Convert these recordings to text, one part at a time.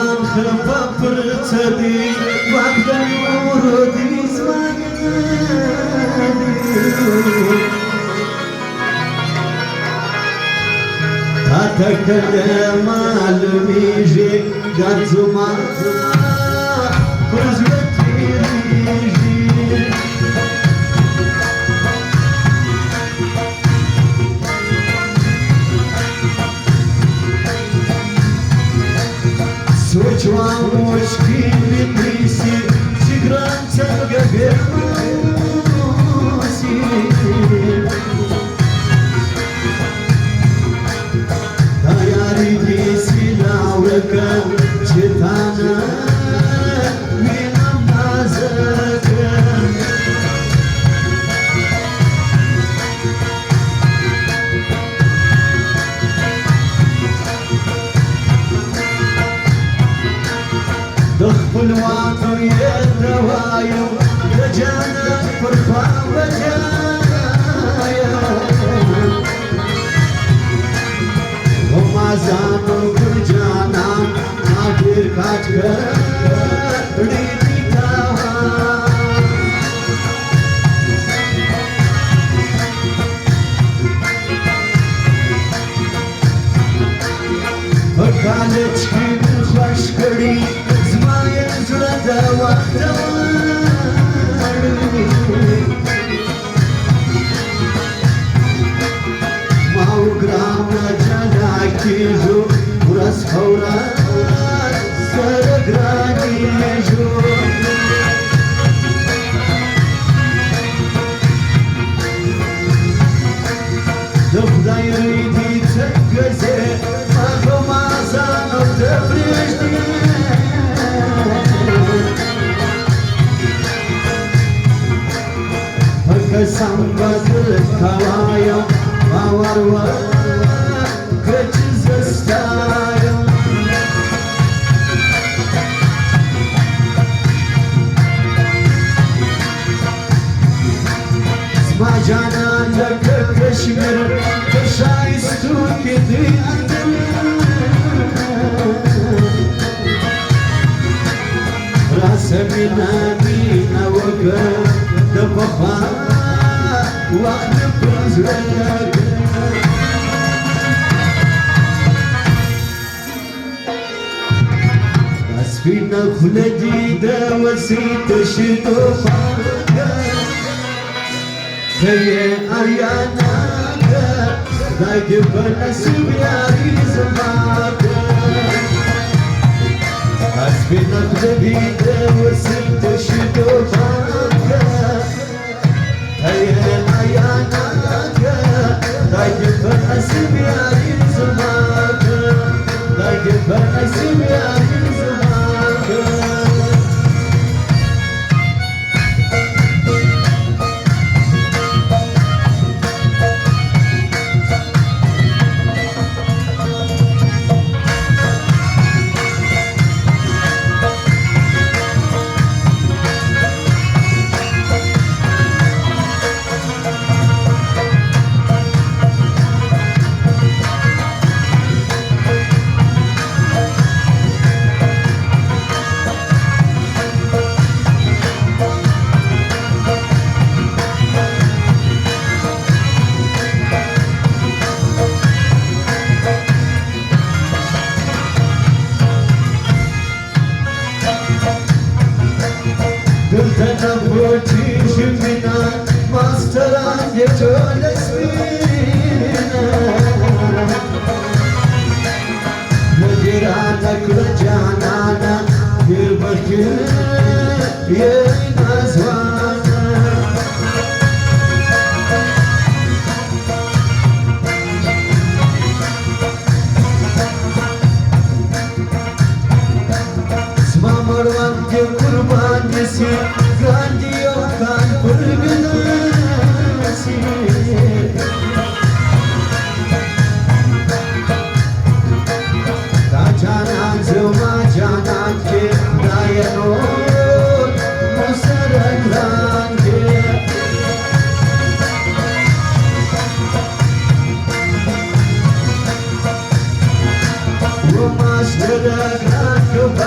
زمان خفا پرتدي وقت نور دي زمان تتكلم الميجي قد زمان كرزتي ريجي Сочва мочки метриси, тигранца габерноси. Даяри силаука, читана, минам назака. دخل الواطن يتوايم رجانا فرقا وجايا وما زانوا برجانا عبير كاتكا ريدي تاها فقالت كيف خوش كري Mau grama jalakijo, uras khaurat, saragranijo. Dăbdai ridi țăgăze, magămaza noapte priști. Sambat kavaya avarva kachizastaya Smajana laka Kashmir kashaistu kidi Rasamina mina waka dabba وقت بزرگ اسفینا خلدی دا وسیت شدو فاقا خیه آریانا داگه بنسیب یاری زماغا اسفینا خلدی دا وسیت شدو فاقا خیه Dayı nasip yarim zamanı Dayı nasip yarim zamanı Jumina, masteran yetolesmina Mujirana kurjanana bir bakir yenazwana Smamarvan ke kurban yesi Gandhiyo kan purganasi Kachanan zuma janan ke dayano musaragran ke Rumas daragran ke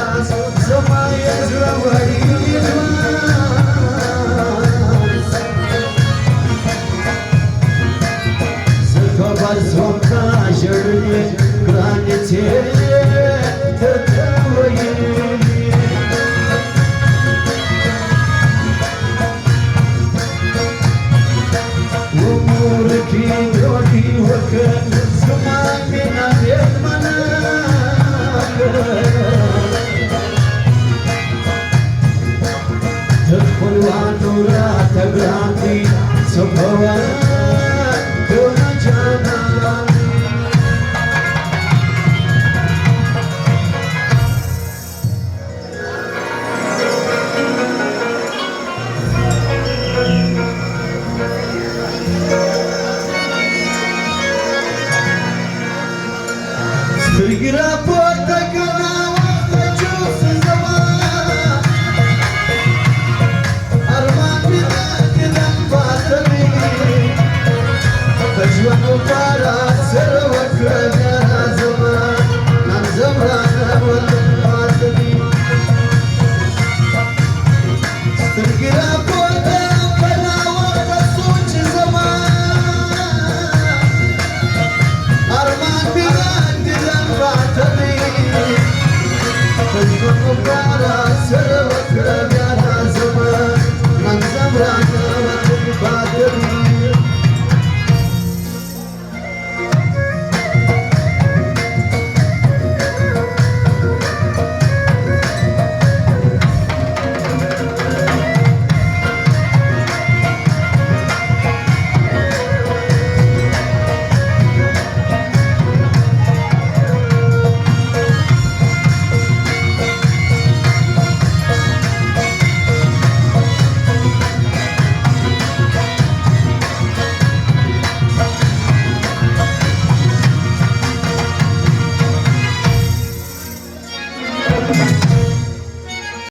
Gira porta canava giusto zaman Arman bina fatami Tajwanu para serwa krana zaman Nan zamrana wal fatami Gira porta canava suci zaman Arman bina Fatami,